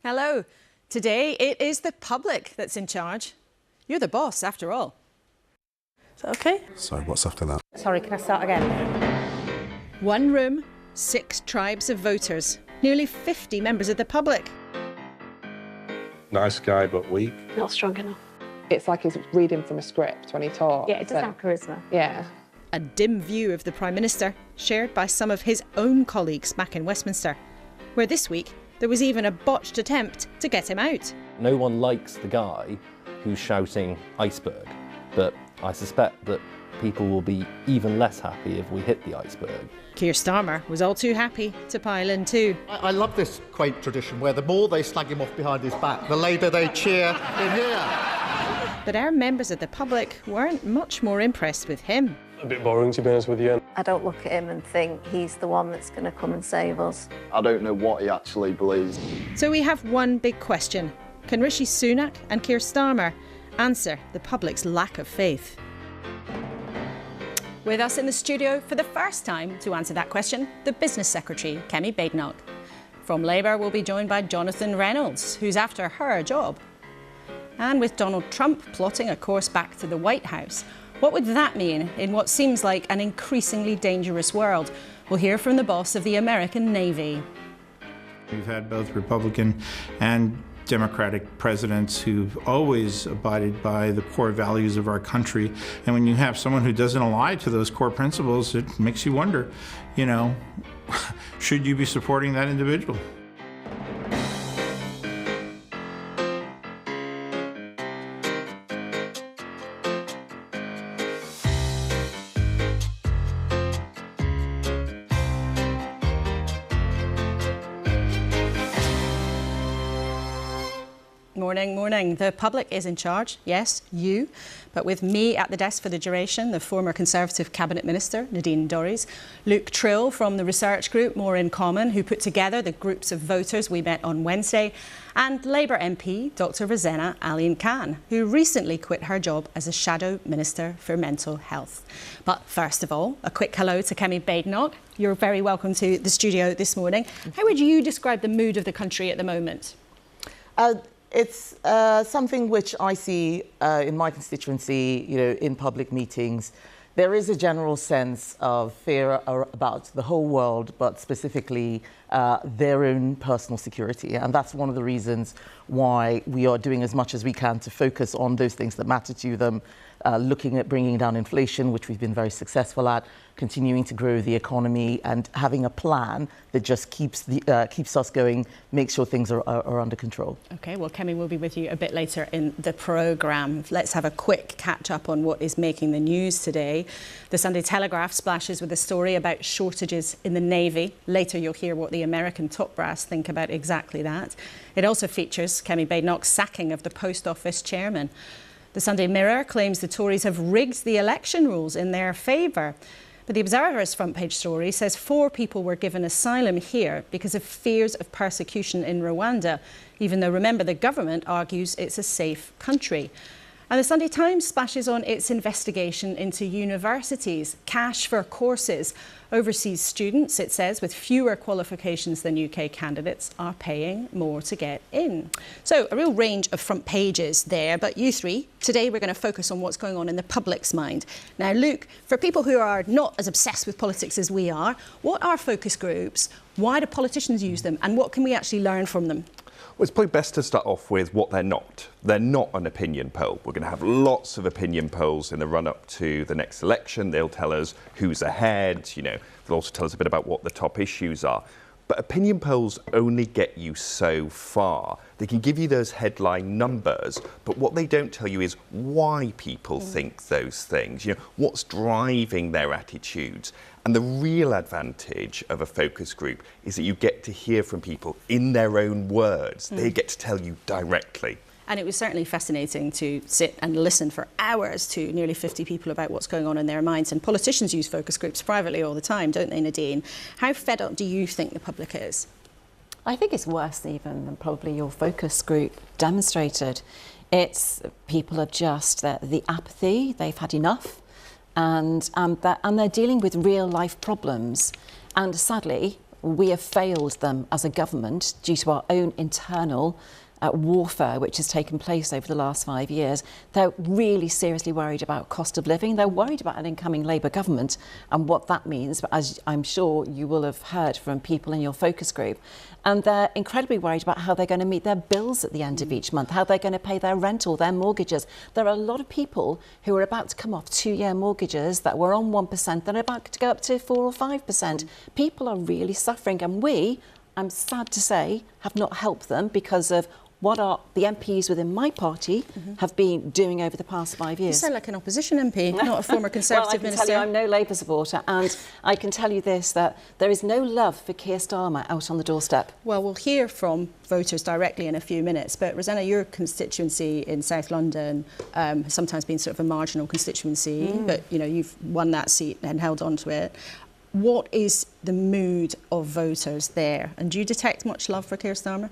Hello. Today it is the public that's in charge. You're the boss, after all. Is that okay? Sorry, what's after that? Sorry, can I start again? One room, 6 tribes of voters, nearly 50 members of the public. Nice guy, but weak. Not strong enough. It's like he's reading from a script when he talks. Yeah, it does have charisma. Yeah. A dim view of the Prime Minister, shared by some of his own colleagues back in Westminster, where this week there was even a botched attempt to get him out. No one likes the guy who's shouting iceberg, but I suspect that people will be even less happy if we hit the iceberg. Keir Starmer was all too happy to pile in too. I love this quaint tradition where the more they slag him off behind his back, the louder they cheer in here. But our members of the public weren't much more impressed with him. A bit boring, to be honest with you. I don't look at him and think he's the one that's going to come and save us. I don't know what he actually believes. So we have one big question. Can Rishi Sunak and Keir Starmer answer the public's lack of faith? With us in the studio for the first time to answer that question, the Business Secretary, Kemi Badenoch. From Labour, we'll be joined by Jonathan Reynolds, who's after her job. And with Donald Trump plotting a course back to the White House, what would that mean in what seems like an increasingly dangerous world? We'll hear from the boss of the American Navy. We've had both Republican and Democratic presidents who've always abided by the core values of our country. And when you have someone who doesn't ally to those core principles, it makes you wonder, should you be supporting that individual? Morning. The public is in charge, yes, you, but with me at the desk for the duration, the former Conservative Cabinet Minister, Nadine Dorries, Luke Trill from the research group More in Common, who put together the groups of voters we met on Wednesday, and Labour MP Dr Rosanna Aline Khan, who recently quit her job as a Shadow Minister for Mental Health. But first of all, a quick hello to Kemi Badenoch. You're very welcome to the studio this morning. How would you describe the mood of the country at the moment? It's something which I see in my constituency, in public meetings. There is a general sense of fear about the whole world, but specifically their own personal security. And that's one of the reasons why we are doing as much as we can to focus on those things that matter to them, looking at bringing down inflation, which we've been very successful at, continuing to grow the economy and having a plan that just keeps us going, makes sure things are under control. OK, well, Kemi will be with you a bit later in the programme. Let's have a quick catch-up on what is making the news today. The Sunday Telegraph splashes with a story about shortages in the Navy. Later, you'll hear what the American top brass think about exactly that. It also features Kemi Badenoch's sacking of the Post Office chairman. The Sunday Mirror claims the Tories have rigged the election rules in their favour. But the Observer's front page story says 4 people were given asylum here because of fears of persecution in Rwanda, even though, remember, the government argues it's a safe country. And the Sunday Times splashes on its investigation into universities, cash for courses. Overseas students, it says, with fewer qualifications than UK candidates are paying more to get in. So a real range of front pages there, but you three, today we're going to focus on what's going on in the public's mind. Now, Luke, for people who are not as obsessed with politics as we are, what are focus groups, why do politicians use them, and what can we actually learn from them? Well, it's probably best to start off with what they're not. They're not an opinion poll. We're going to have lots of opinion polls in the run-up to the next election. They'll tell us who's ahead, they'll also tell us a bit about what the top issues are. But opinion polls only get you so far. They can give you those headline numbers, but what they don't tell you is why people think those things, what's driving their attitudes. And the real advantage of a focus group is that you get to hear from people in their own words. They get to tell you directly. And it was certainly fascinating to sit and listen for hours to nearly 50 people about what's going on in their minds. And politicians use focus groups privately all the time, don't they, Nadine? How fed up do you think the public is? I think it's worse even than probably your focus group demonstrated. It's people are just the apathy, they've had enough, and they're dealing with real life problems. And sadly, we have failed them as a government due to our own internal warfare which has taken place over the last 5 years. They're really seriously worried about cost of living. They're worried about an incoming Labour government and what that means, as I'm sure you will have heard from people in your focus group. And they're incredibly worried about how they're going to meet their bills at the end of each month, how they're going to pay their rental, their mortgages. There are a lot of people who are about to come off 2-year mortgages that were on 1%, that are about to go up to 4 or 5%. People are really suffering, and we, I'm sad to say, have not helped them because of what the MPs within my party have been doing over the past 5 years. You sound like an opposition MP, not a former Conservative minister. Well, I can tell you I'm no Labour supporter, and I can tell you this, that there is no love for Keir Starmer out on the doorstep. Well, we'll hear from voters directly in a few minutes, but Rosanna, your constituency in South London has sometimes been sort of a marginal constituency, but you know, you've won that seat and held on to it. What is the mood of voters there? And do you detect much love for Keir Starmer?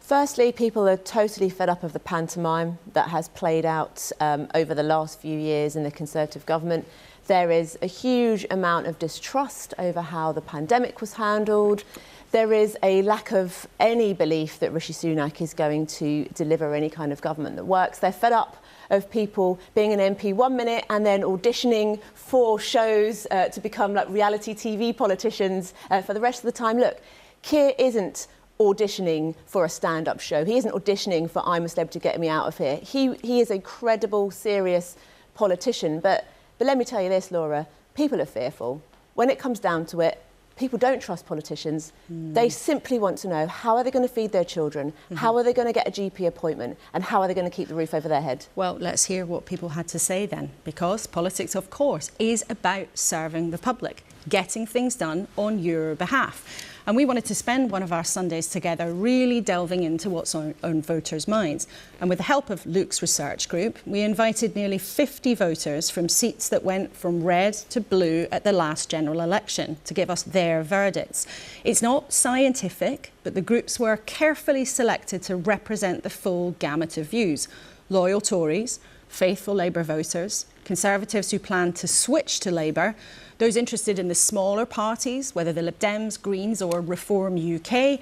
Firstly, people are totally fed up of the pantomime that has played out over the last few years in the Conservative government. There is a huge amount of distrust over how the pandemic was handled. There is a lack of any belief that Rishi Sunak is going to deliver any kind of government that works. They're fed up of people being an MP 1 minute and then auditioning for shows to become like reality TV politicians for the rest of the time. Look, Keir isn't auditioning for a stand-up show. He isn't auditioning for I'm a Celebrity, get me out of here. He is a credible, serious politician. But let me tell you this, Laura, people are fearful. When it comes down to it, people don't trust politicians. They simply want to know, how are they going to feed their children? How are they going to get a GP appointment? And how are they going to keep the roof over their head? Well, let's hear what people had to say then, because politics, of course, is about serving the public, getting things done on your behalf. And we wanted to spend one of our Sundays together really delving into what's on voters' minds. And with the help of Luke's research group, we invited nearly 50 voters from seats that went from red to blue at the last general election to give us their verdicts. It's not scientific, but the groups were carefully selected to represent the full gamut of views. Loyal Tories, faithful Labour voters, Conservatives who plan to switch to Labour, those interested in the smaller parties, whether the Lib Dems, Greens or Reform UK,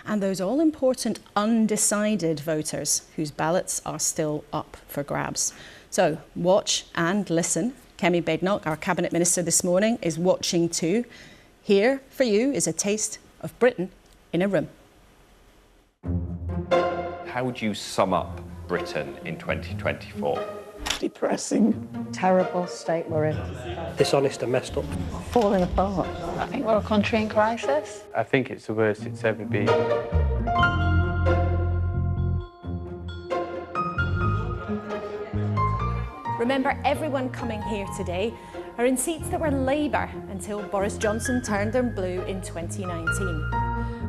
and those all-important undecided voters whose ballots are still up for grabs. So watch and listen. Kemi Badenoch, our Cabinet Minister this morning, is watching too. Here for you is a taste of Britain in a room. How would you sum up Britain in 2024? Depressing. Terrible state we're in. Dishonest and messed up. Falling apart. I think we're a country in crisis. I think it's the worst it's ever been. Remember, everyone coming here today are in seats that were Labour until Boris Johnson turned them blue in 2019.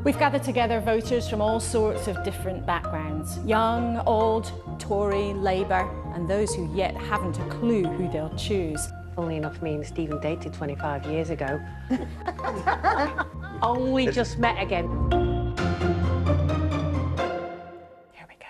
We've gathered together voters from all sorts of different backgrounds, young, old, Tory, Labour, and those who yet haven't a clue who they'll choose. Funnily enough, me and Stephen dated 25 years ago. Only just met again. Here we go.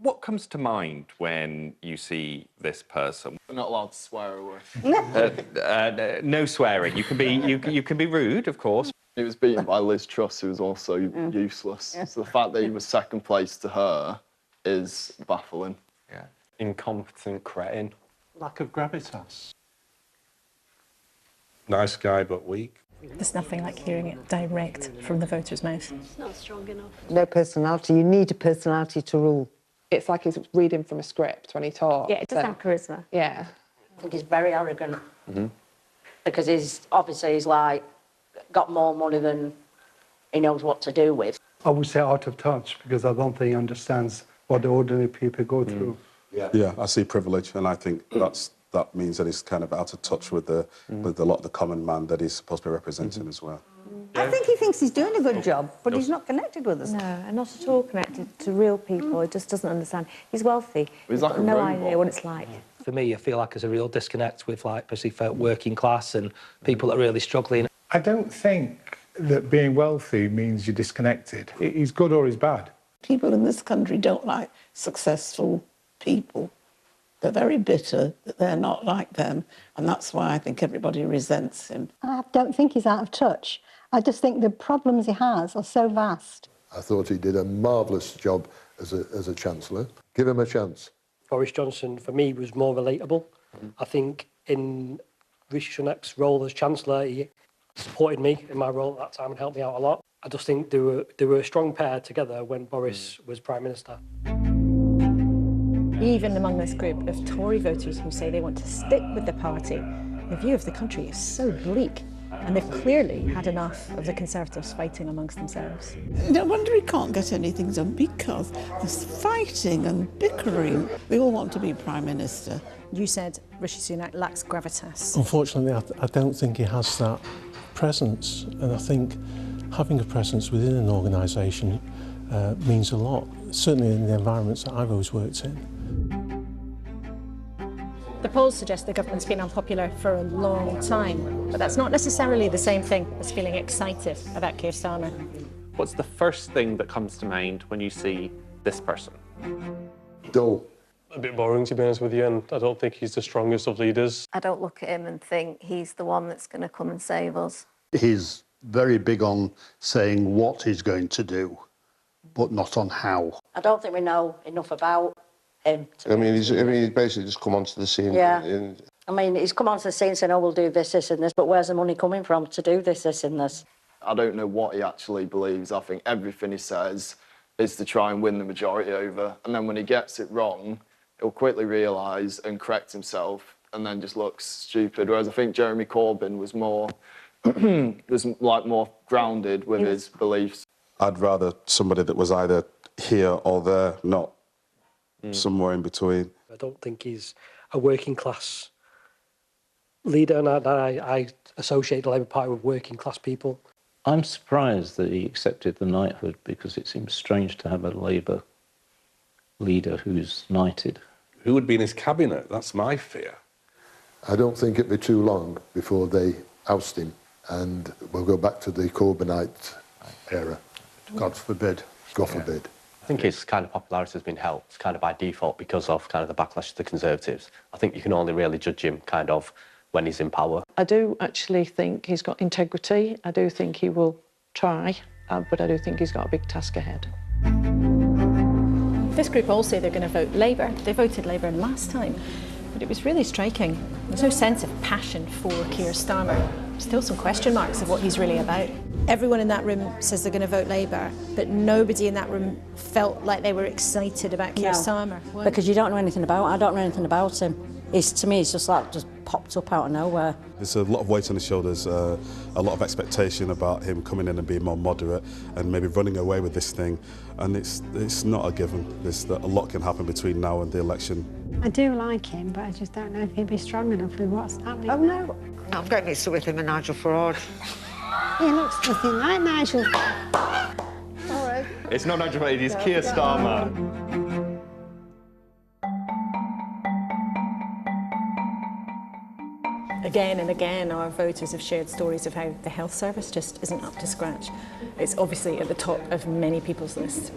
What comes to mind when you see this person? We're not allowed to swear, are we? No swearing. You can be rude, of course. He was beaten by Liz Truss, who was also useless. Yeah. So the fact that he was second place to her is baffling. Yeah. Incompetent cretin. Lack of gravitas. Nice guy, but weak. There's nothing like hearing it direct from the voter's mouth. It's not strong enough. No personality. You need a personality to rule. It's like he's reading from a script when he talks. Yeah, it does have charisma. Yeah. I think he's very arrogant. Because he's like got more money than he knows what to do with. I would say out of touch, because I don't think he understands what the ordinary people go through. Yeah, I see privilege, and I think that means that he's kind of out of touch with a lot of the common man that he's supposed to be representing as well. I think he thinks he's doing a good job, but he's not connected with us. No, and not at all connected to real people. He just doesn't understand. He's wealthy. He's like got no idea what it's like. For me, I feel like there's a real disconnect with, like, especially for working class and people that are really struggling. I don't think that being wealthy means you're disconnected. He's good or he's bad. People in this country don't like successful people. They're very bitter that they're not like them, and that's why I think everybody resents him. I don't think he's out of touch. I just think the problems he has are so vast. I thought he did a marvellous job as a Chancellor. Give him a chance. Boris Johnson, for me, was more relatable. I think in Rishi Sunak's role as Chancellor, he supported me in my role at that time and helped me out a lot. I just think they were a strong pair together when Boris was Prime Minister. Even among this group of Tory voters who say they want to stick with the party, the view of the country is so bleak, and they've clearly had enough of the Conservatives fighting amongst themselves. No wonder he can't get anything done, because there's fighting and bickering. They all want to be Prime Minister. You said Rishi Sunak lacks gravitas. Unfortunately, I don't think he has that presence, and I think having a presence within an organisation means a lot, certainly in the environments that I've always worked in. The polls suggest the government's been unpopular for a long time, but that's not necessarily the same thing as feeling excited about Keir Starmer. What's the first thing that comes to mind when you see this person? Dull. A bit boring, to be honest with you, and I don't think he's the strongest of leaders. I don't look at him and think he's the one that's going to come and save us. He's very big on saying what he's going to do, but not on how. I don't think we know enough about him. I mean, he's basically just come onto the scene. Yeah. I mean, he's come onto the scene saying, oh, we'll do this, this and this, but where's the money coming from to do this, this and this? I don't know what he actually believes. I think everything he says is to try and win the majority over, and then when he gets it wrong, he'll quickly realise and correct himself, and then just looks stupid. Whereas I think Jeremy Corbyn was more, more grounded with his beliefs. I'd rather somebody that was either here or there, not somewhere in between. I don't think he's a working class leader, and I associate the Labour Party with working class people. I'm surprised that he accepted the knighthood, because it seems strange to have a Labour leader who's knighted. Who would be in his cabinet? That's my fear. I don't think it'll be too long before they oust him, and we'll go back to the Corbynite era. God forbid. God forbid. I think his kind of popularity has been helped kind of by default because of kind of the backlash to the Conservatives. I think you can only really judge him kind of when he's in power. I do actually think he's got integrity. I do think he will try, but I do think he's got a big task ahead. This group all say they're going to vote Labour. They voted Labour last time, but it was really striking. There's no sense of passion for Keir Starmer. Still some question marks of what he's really about. Everyone in that room says they're going to vote Labour, but nobody in that room felt like they were excited about Keir Starmer. Why? Because you don't know anything about him. I don't know anything about him. To me, it's just popped up out of nowhere. There's a lot of weight on his shoulders, a lot of expectation about him coming in and being more moderate and maybe running away with this thing, and it's not a given. A lot can happen between now and the election. I do like him, but I just don't know if he'd be strong enough with what's happening. Oh, no. I'm going mixed up with him and Nigel Farage. He looks nothing like Nigel. Sorry. It's not Nigel Farage, it's Keir Starmer. Again and again, our voters have shared stories of how the health service just isn't up to scratch. It's obviously at the top of many people's lists.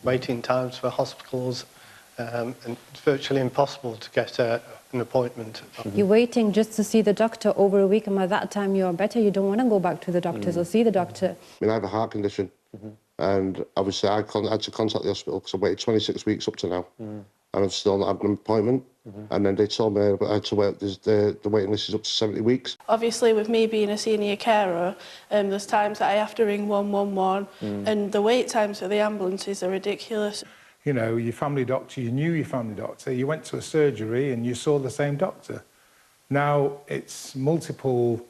Waiting times for hospitals, and it's virtually impossible to get an appointment. You're waiting just to see the doctor over a week, and by that time you're better. You don't want to go back to the doctors or see the doctor. I mean, I have a heart condition, and obviously I had to contact the hospital because I waited 26 weeks up to now, and I've still not had an appointment. And then they told me I had to wait, the waiting list is up to 70 weeks. Obviously, with me being a senior carer, there's times that I have to ring 111, and the wait times for the ambulances are ridiculous. You know, your family doctor, you knew your family doctor, you went to a surgery and you saw the same doctor. Now it's multiple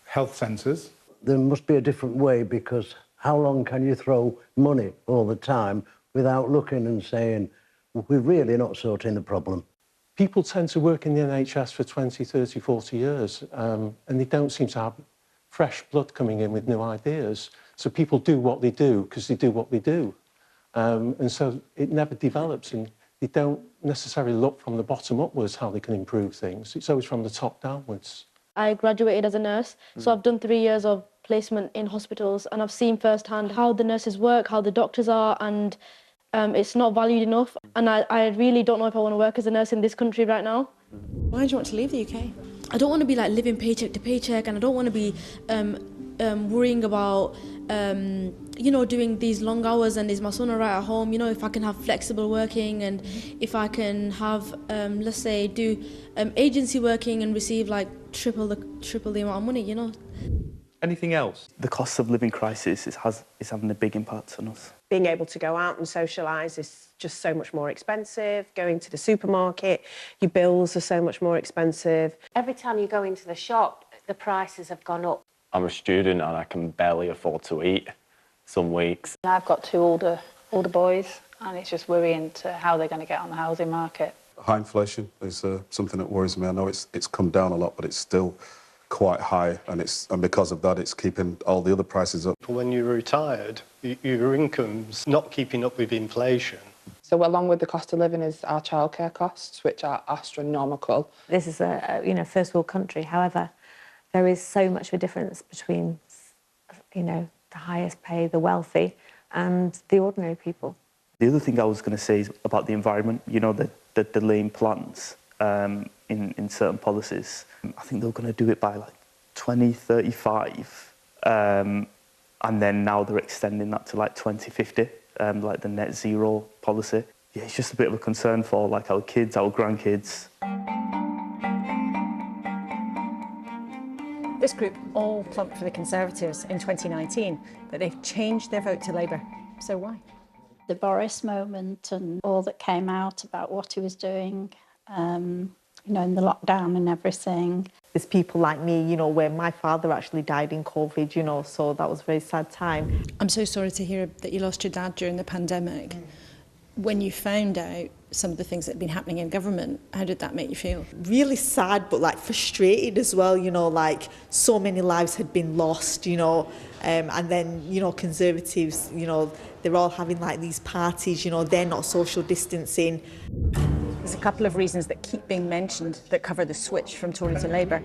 health centres. There must be a different way, because how long can you throw money all the time without looking and saying, we're really not sorting the problem? People tend to work in the NHS for 20, 30, 40 years, and they don't seem to have fresh blood coming in with new ideas. So people do what they do because they do what they do. And so it never develops, and they don't necessarily look from the bottom upwards how they can improve things. It's always from the top downwards. I graduated as a nurse, so I've done 3 years of placement in hospitals, and I've seen firsthand how the nurses work, how the doctors are, and it's not valued enough. And I really don't know if I want to work as a nurse in this country right now. Why do you want to leave the UK? I don't want to be like living paycheck to paycheck, and I don't want to be worrying about, doing these long hours, and is my son all right at home? If I can have flexible working, and if I can have, let's say, do agency working and receive like triple the amount of money, Anything else? The cost of living crisis is having a big impact on us. Being able to go out and socialise is just so much more expensive. Going to the supermarket, your bills are so much more expensive. Every time you go into the shop, the prices have gone up. I'm a student and I can barely afford to eat some weeks. I've got two older boys, and it's just worrying to how they're going to get on the housing market. High inflation is something that worries me. I know it's come down a lot, but it's still quite high, and because of that, it's keeping all the other prices up. When you're retired, your income's not keeping up with inflation. So along with the cost of living is our childcare costs, which are astronomical. This is a first world country. However, there is so much of a difference between the highest paid, the wealthy, and the ordinary people. The other thing I was going to say is about the environment. The delaying plans in certain policies. I think they're going to do it by like 2035, and then now they're extending that to like 2050, like the net zero policy. Yeah, it's just a bit of a concern for like our kids, our grandkids. This group all plumped for the Conservatives in 2019, but they've changed their vote to Labour. So why? The Boris moment and all that came out about what he was doing, in the lockdown and everything. There's people like me, where my father actually died in COVID, so that was a very sad time. I'm so sorry to hear that you lost your dad during the pandemic. When you found out some of the things that had been happening in government, how did that make you feel? Really sad, but frustrated as well, so many lives had been lost, and then, Conservatives, they're all having these parties, they're not social distancing. There's a couple of reasons that keep being mentioned that cover the switch from Tory to Labour.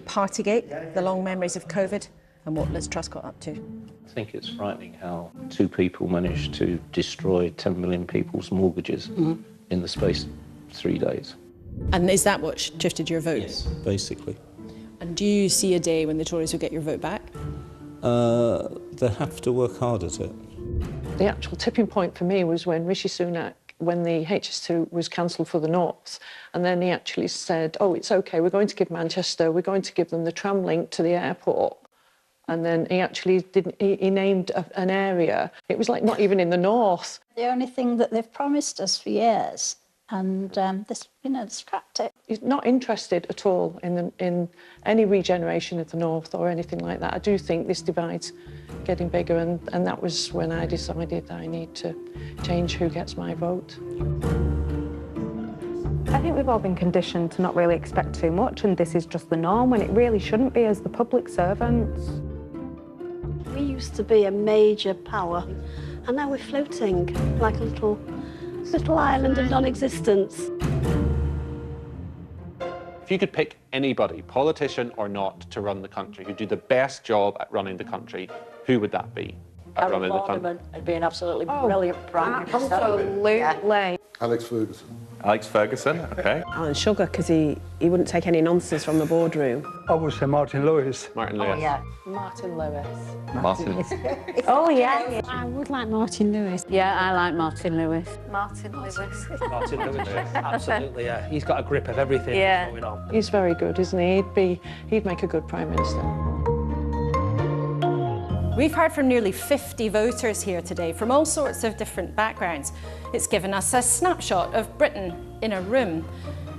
Partygate, the long memories of COVID, and what Liz Truss got up to. I think it's frightening how two people managed to destroy 10 million people's mortgages in the space of 3 days. And is that what shifted your vote? Yes, basically. And do you see a day when the Tories will get your vote back? They have to work hard at it. The actual tipping point for me was when Rishi Sunak, when the HS2 was cancelled for the North, and then he actually said, oh, it's OK, we're going to give Manchester, we're going to give them the tram link to the airport. And then he actually he named an area. It was not even in the North. The only thing that they've promised us for years, and they scrapped it. He's not interested at all in any regeneration of the North or anything like that. I do think this divide's getting bigger, and that was when I decided that I need to change who gets my vote. I think we've all been conditioned to not really expect too much, and this is just the norm, when it really shouldn't be as the public servants. We used to be a major power, and now we're floating like a little island of non-existence. If you could pick anybody, politician or not, to run the country, who'd do the best job at running the country, who would that be? Aaron Borneman would be an absolutely brilliant Prime Minister. Absolutely. Yeah. Alex Ferguson. Alex Ferguson, OK. Alan Sugar, because he wouldn't take any nonsense from the boardroom. I would say Martin Lewis. Martin Lewis. Oh, yeah. Martin Lewis. Martin. Oh, yeah. I would like Martin Lewis. Yeah, I like Martin Lewis. Martin Lewis. Martin Lewis, absolutely, yeah. He's got a grip of everything that's going on. He's very good, isn't he? He'd make a good Prime Minister. We've heard from nearly 50 voters here today from all sorts of different backgrounds. It's given us a snapshot of Britain in a room.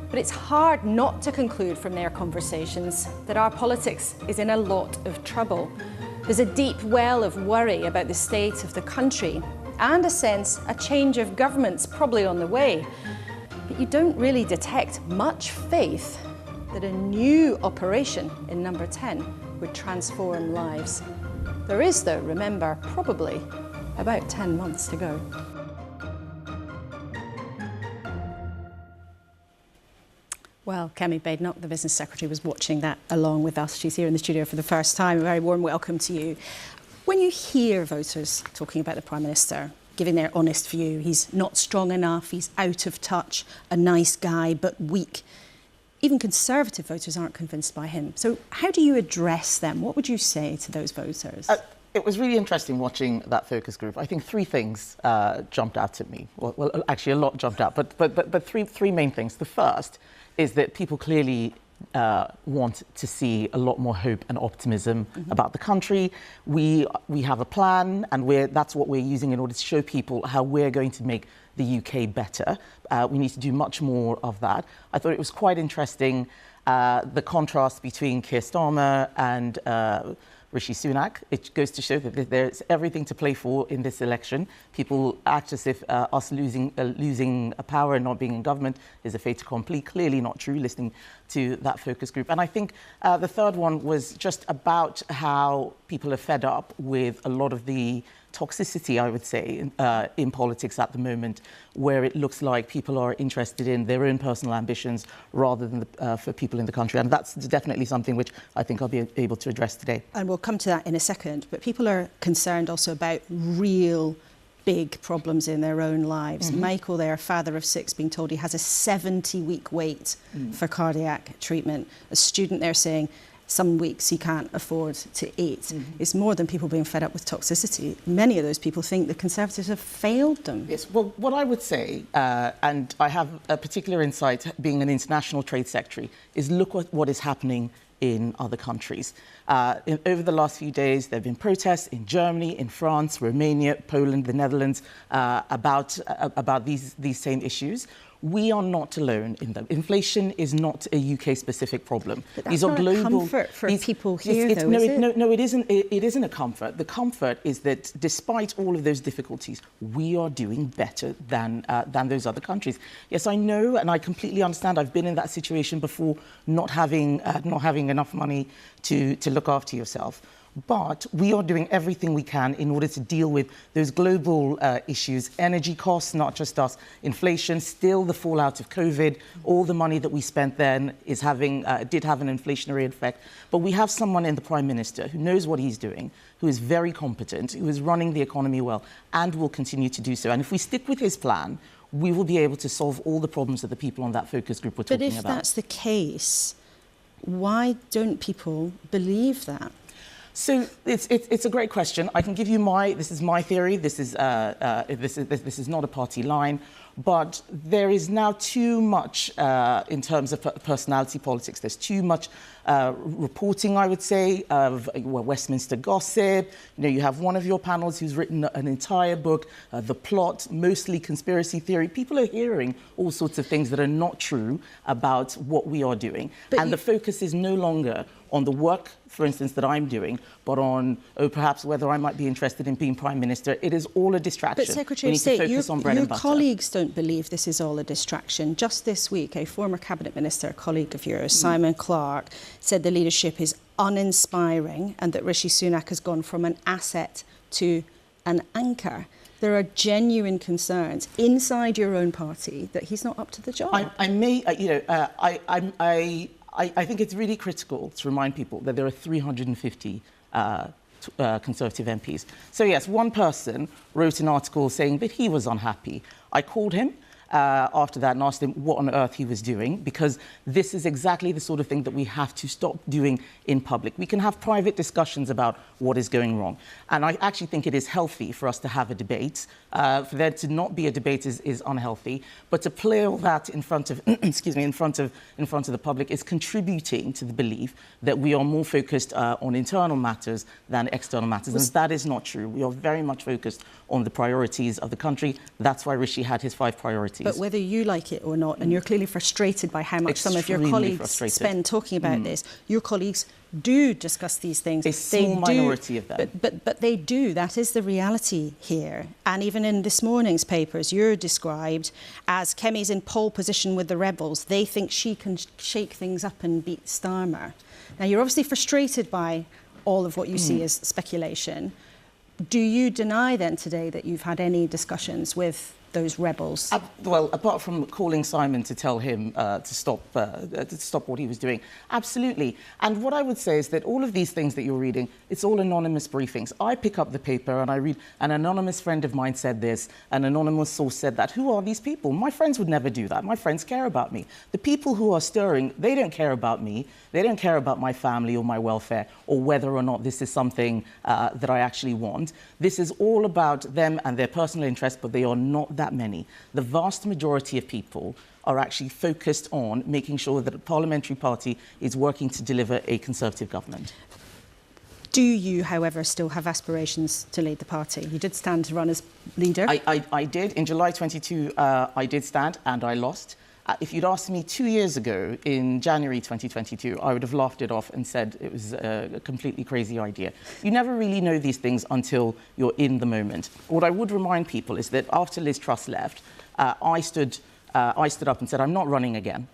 But it's hard not to conclude from their conversations that our politics is in a lot of trouble. There's a deep well of worry about the state of the country and a sense a change of government's probably on the way. But you don't really detect much faith that a new operation in Number 10 would transform lives. There is, though, remember, probably about 10 months to go. Well, Kemi Badenoch, the Business Secretary, was watching that along with us. She's here in the studio for the first time. A very warm welcome to you. When you hear voters talking about the Prime Minister, giving their honest view, he's not strong enough, he's out of touch, a nice guy, but weak, even Conservative voters aren't convinced by him. So how do you address them? What would you say to those voters? It was really interesting watching that focus group. I think three things jumped out at me. Well, actually, a lot jumped out, but three main things. The first is that people clearly want to see a lot more hope and optimism about the country. We have a plan, and that's what we're using in order to show people how we're going to make the UK better. We need to do much more of that. I thought it was quite interesting, the contrast between Keir Starmer and Rishi Sunak. It goes to show that there's everything to play for in this election. People act as if us losing power and not being in government is a fait accompli. Clearly not true, listening to that focus group. And I think the third one was just about how people are fed up with a lot of the toxicity, I would say, in politics at the moment, where it looks like people are interested in their own personal ambitions rather than for people in the country. And that's definitely something which I think I'll be able to address today. And we'll come to that in a second. But people are concerned also about real big problems in their own lives. Michael, their father of 6, being told he has a 70-week wait for cardiac treatment. A student there saying some weeks he can't afford to eat. It's more than people being fed up with toxicity. Many of those people think the Conservatives have failed them. Yes, well, what I would say, and I have a particular insight being an international trade secretary, is look at what is happening in other countries. Over the last few days, there have been protests in Germany, in France, Romania, Poland, the Netherlands, about these same issues. We are not alone in them. Inflation is not a UK-specific problem. But that's not a comfort for people here, though, is it? No, it isn't. It isn't a comfort. The comfort is that despite all of those difficulties, we are doing better than those other countries. Yes, I know, and I completely understand. I've been in that situation before, not having enough money to look after yourself. But we are doing everything we can in order to deal with those global issues, energy costs, not just us, inflation, still the fallout of COVID, all the money that we spent then did have an inflationary effect. But we have someone in the Prime Minister who knows what he's doing, who is very competent, who is running the economy well, and will continue to do so. And if we stick with his plan, we will be able to solve all the problems that the people on that focus group were talking about. But if that's the case, why don't people believe that? So it's a great question. I can give you this is my theory. This is not a party line, but there is now too much in terms of personality politics. There's too much reporting, I would say, of Westminster gossip. You have one of your panels who's written an entire book, The Plot, mostly conspiracy theory. People are hearing all sorts of things that are not true about what we are doing. And the focus is no longer on the work, for instance, that I'm doing, but on, perhaps whether I might be interested in being Prime Minister. It is all a distraction. But Secretary of State, your colleagues don't believe this is all a distraction. Just this week, a former Cabinet Minister, a colleague of yours, Simon Clarke, said the leadership is uninspiring and that Rishi Sunak has gone from an asset to an anchor. There are genuine concerns inside your own party that he's not up to the job. I think it's really critical to remind people that there are 350 Conservative MPs. So yes, one person wrote an article saying that he was unhappy. I called him after that and asked him what on earth he was doing, because this is exactly the sort of thing that we have to stop doing in public. We can have private discussions about what is going wrong. And I actually think it is healthy for us to have a debate. For there to not be a debate is unhealthy. But to play all that in front of, in front of the public is contributing to the belief that we are more focused on internal matters than external matters. And that is not true. We are very much focused on the priorities of the country. That's why Rishi had his 5 priorities. But whether you like it or not, and you're clearly frustrated by how much some of your colleagues spend talking about this, your colleagues do discuss these things. A small minority of them. But they do. That is the reality here. And even in this morning's papers, you're described as Kemi's in pole position with the rebels. They think she can shake things up and beat Starmer. Now, you're obviously frustrated by all of what you see as speculation. Do you deny then today that you've had any discussions with those rebels? Well, apart from calling Simon to tell him to stop what he was doing, absolutely. And what I would say is that all of these things that you're reading, it's all anonymous briefings. I pick up the paper and I read, an anonymous friend of mine said this, an anonymous source said that. Who are these people? My friends would never do that. My friends care about me. The people who are stirring, they don't care about me. They don't care about my family or my welfare or whether or not this is something that I actually want. This is all about them and their personal interests, but they are not that many. The vast majority of people are actually focused on making sure that the parliamentary party is working to deliver a Conservative government. Do you, however, still have aspirations to lead the party? You did stand to run as leader. I did. In July 22, I did stand and I lost. If you'd asked me 2 years ago, in January 2022, I would have laughed it off and said it was a completely crazy idea. You never really know these things until you're in the moment. What I would remind people is that after Liz Truss left, I stood up and said, I'm not running again.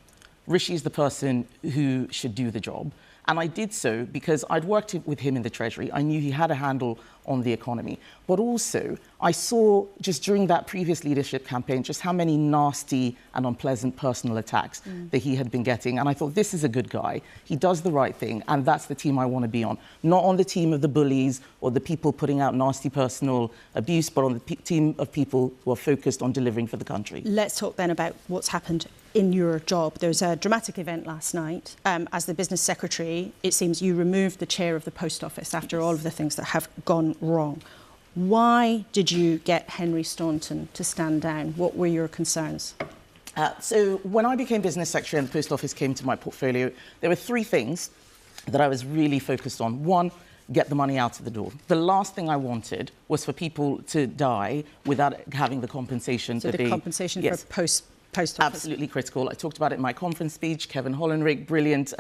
Rishi is the person who should do the job. And I did so because I'd worked with him in the Treasury. I knew he had a handle on the economy. But also, I saw just during that previous leadership campaign just how many nasty and unpleasant personal attacks that he had been getting. And I thought, this is a good guy. He does the right thing. And that's the team I want to be on. Not on the team of the bullies or the people putting out nasty personal abuse, but on the team of people who are focused on delivering for the country. Let's talk then about what's happened in your job. There was a dramatic event last night. As the business secretary, it seems you removed the chair of the post office after all of the things that have gone wrong. Why did you get Henry Staunton to stand down? What were your concerns? So when I became business secretary and the post office came to my portfolio, there were three things that I was really focused on. One, get the money out of the door. The last thing I wanted was for people to die without having the compensation. So the compensation for post office. Absolutely critical. I talked about it in my conference speech. Kevin Hollenrich, brilliant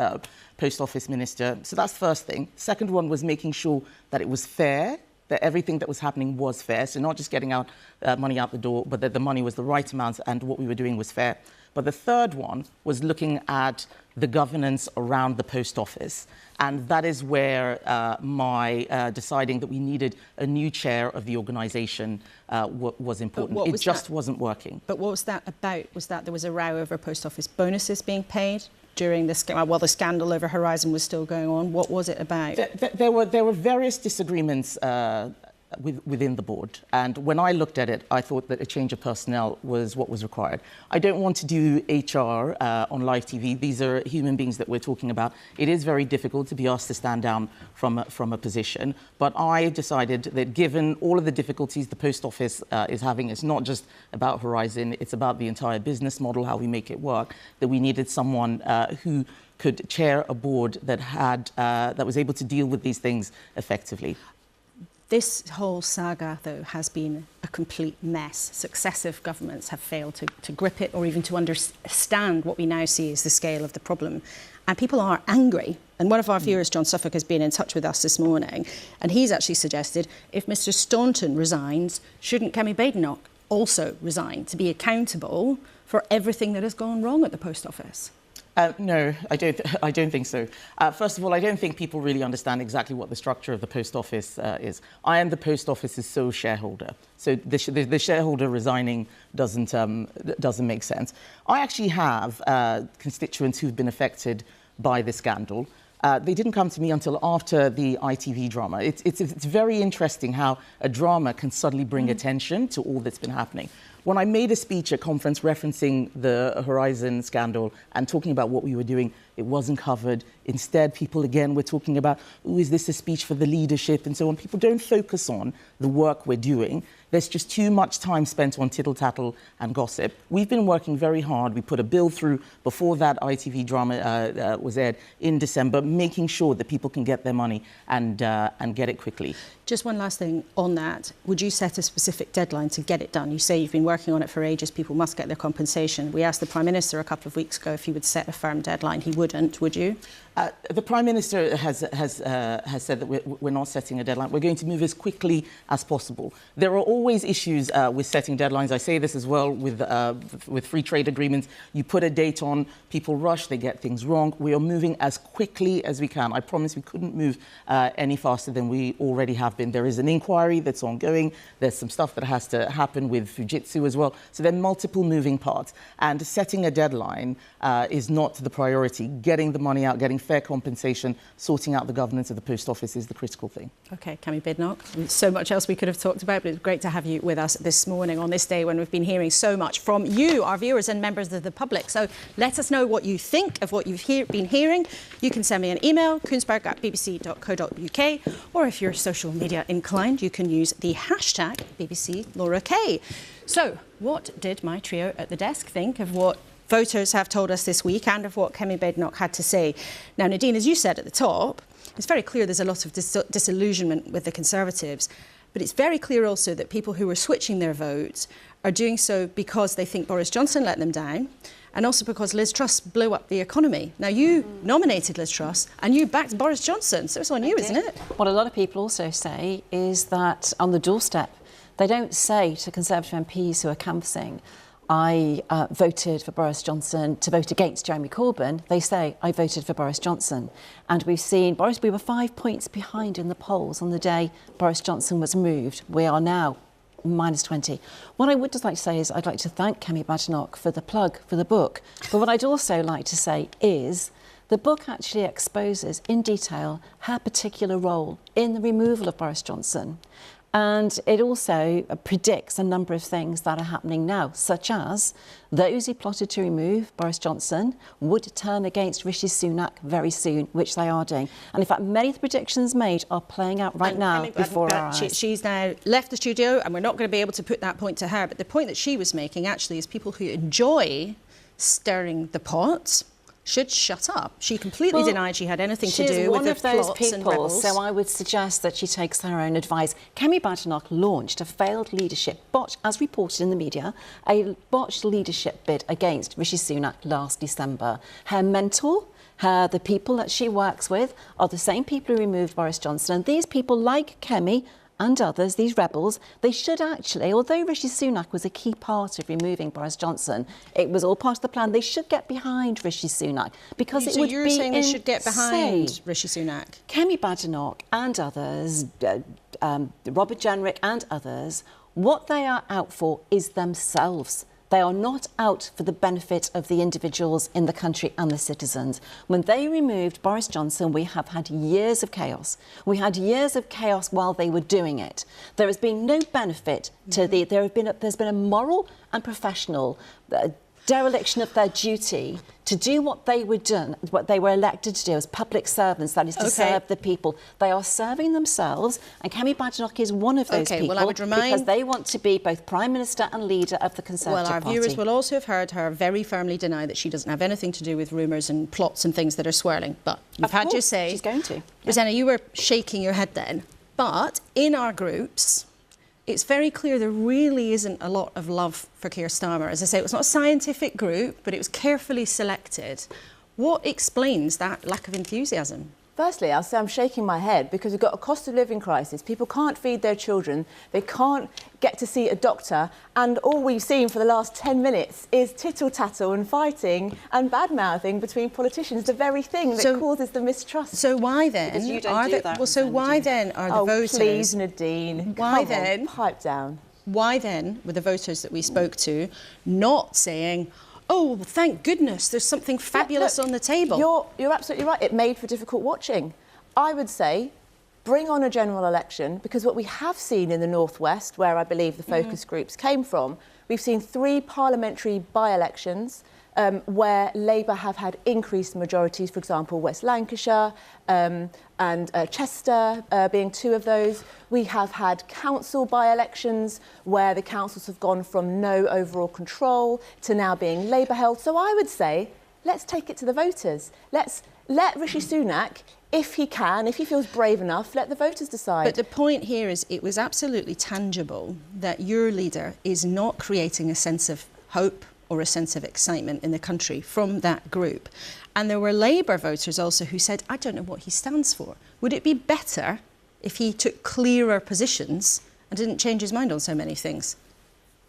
post office minister. So that's the first thing. Second one was making sure that it was fair, that everything that was happening was fair. So not just getting money out the door, but that the money was the right amount and what we were doing was fair. But the third one was looking at the governance around the post office. And that is where my deciding that we needed a new chair of the organisation was important. It just wasn't working. But what was that about? Was that there was a row over post office bonuses being paid during the while the scandal over Horizon was still going on? What was it about? There were various disagreements within the board. And when I looked at it, I thought that a change of personnel was what was required. I don't want to do HR on live TV. These are human beings that we're talking about. It is very difficult to be asked to stand down from a position. But I decided that given all of the difficulties the post office is having, it's not just about Horizon, it's about the entire business model, how we make it work, that we needed someone who could chair a board that was able to deal with these things effectively. This whole saga, though, has been a complete mess. Successive governments have failed to grip it or even to understand what we now see as the scale of the problem. And people are angry. And one of our viewers, John Suffolk, has been in touch with us this morning. And he's actually suggested if Mr Staunton resigns, shouldn't Kemi Badenoch also resign to be accountable for everything that has gone wrong at the post office? No, I don't think so. First of all, I don't think people really understand exactly what the structure of the post office is. I am the post office's sole shareholder, so the shareholder resigning doesn't make sense. I actually have constituents who've been affected by the scandal. They didn't come to me until after the ITV drama. It's very interesting how a drama can suddenly bring attention to all that's been happening. When I made a speech at conference referencing the Horizon scandal and talking about what we were doing, it wasn't covered. Instead, people again were talking about, oh, is this a speech for the leadership and so on. People don't focus on the work we're doing. There's just too much time spent on tittle-tattle and gossip. We've been working very hard. We put a bill through before that ITV drama was aired in December, making sure that people can get their money and get it quickly. Just one last thing on that. Would you set a specific deadline to get it done? You say you've been working on it for ages. People must get their compensation. We asked the Prime Minister a couple of weeks ago if he would set a firm deadline. He wouldn't, would you? The Prime Minister has said that we're not setting a deadline. We're going to move as quickly as possible. There are always issues with setting deadlines. I say this as well with free trade agreements. You put a date on, people rush, they get things wrong. We are moving as quickly as we can. I promise we couldn't move any faster than we already have been. There is an inquiry that's ongoing. There's some stuff that has to happen with Fujitsu as well. So there are multiple moving parts. And setting a deadline is not the priority. Getting the money out, getting fair compensation, sorting out the governance of the post office is the critical thing. OK, Kemi Badenoch, so much else we could have talked about, but it's great to have you with us this morning on this day when we've been hearing so much from you, our viewers and members of the public. So let us know what you think of what you've been hearing. You can send me an email, kuenssberg@bbc.co.uk, or if you're social media inclined, you can use the hashtag #BBCLauraK. So what did my trio at the desk think of what voters have told us this week and of what Kemi Badenoch had to say? Now, Nadine, as you said at the top, it's very clear there's a lot of disillusionment with the Conservatives, but it's very clear also that people who are switching their votes are doing so because they think Boris Johnson let them down, and also because Liz Truss blew up the economy. Now, you nominated Liz Truss and you backed Boris Johnson, so it's on you, isn't it? What a lot of people also say is that on the doorstep, they don't say to Conservative MPs who are canvassing, I voted for Boris Johnson to vote against Jeremy Corbyn. They say, I voted for Boris Johnson. And we've seen, we were 5 points behind in the polls on the day Boris Johnson was moved. We are now -20. What I would just like to say is I'd like to thank Kemi Badenoch for the plug for the book. But what I'd also like to say is the book actually exposes in detail her particular role in the removal of Boris Johnson. And it also predicts a number of things that are happening now, such as those who plotted to remove Boris Johnson would turn against Rishi Sunak very soon, which they are doing. And in fact, many of the predictions made are playing out right now before our eyes. She's now left the studio and we're not going to be able to put that point to her. But the point that she was making actually is people who enjoy stirring the pot should shut up. She completely denied she had anything to do with the plots and rebels. She's one of those people, so I would suggest that she takes her own advice. Kemi Badenoch launched a failed leadership, as reported in the media, a botched leadership bid against Rishi Sunak last December. Her mentor, the people that she works with, are the same people who removed Boris Johnson. And these people, like Kemi and others, these rebels, they should actually, although Rishi Sunak was a key part of removing Boris Johnson, it was all part of the plan, they should get behind Rishi Sunak because it would be you're saying they should get behind insane. Rishi Sunak? Kemi Badenoch and others, Robert Jenrick and others, what they are out for is themselves. They are not out for the benefit of the individuals in the country and the citizens. When they removed Boris Johnson, we have had years of chaos. We had years of chaos while they were doing it. There has been no benefit to there's been a moral and professional dereliction of their duty to do what they were elected to do as public servants, that is to serve the people. They are serving themselves, and Kemi Badenoch is one of those people, well, I would remind, because they want to be both Prime Minister and leader of the Conservative Party. Well, our viewers will also have heard her very firmly deny that she doesn't have anything to do with rumours and plots and things that are swirling. But you've had your say. She's going to. Rosanna, you were shaking your head then. But in our groups, it's very clear there really isn't a lot of love for Keir Starmer. As I say, it was not a scientific group, but it was carefully selected. What explains that lack of enthusiasm? Firstly, I'll say I'm shaking my head because we've got a cost of living crisis. People can't feed their children. They can't get to see a doctor. And all we've seen for the last 10 minutes is tittle-tattle and fighting and bad-mouthing between politicians, the very thing that causes the mistrust. So why then? Because you don't do that. Well, so why then are the voters... Oh, please, Nadine. Why then? Pipe down. Why then were the voters that we spoke to not saying, oh, thank goodness, there's something fabulous on the table? You're absolutely right. It made for difficult watching. I would say bring on a general election, because what we have seen in the North-West, where I believe the focus groups came from, we've seen 3 parliamentary by-elections where Labour have had increased majorities, for example, West Lancashire and Chester being 2 of those. We have had council by-elections where the councils have gone from no overall control to now being Labour-held. So I would say, let's take it to the voters. Let's let Rishi Sunak, if he can, if he feels brave enough, let the voters decide. But the point here is it was absolutely tangible that your leader is not creating a sense of hope or a sense of excitement in the country from that group. And there were Labour voters also who said, I don't know what he stands for. Would it be better if he took clearer positions and didn't change his mind on so many things?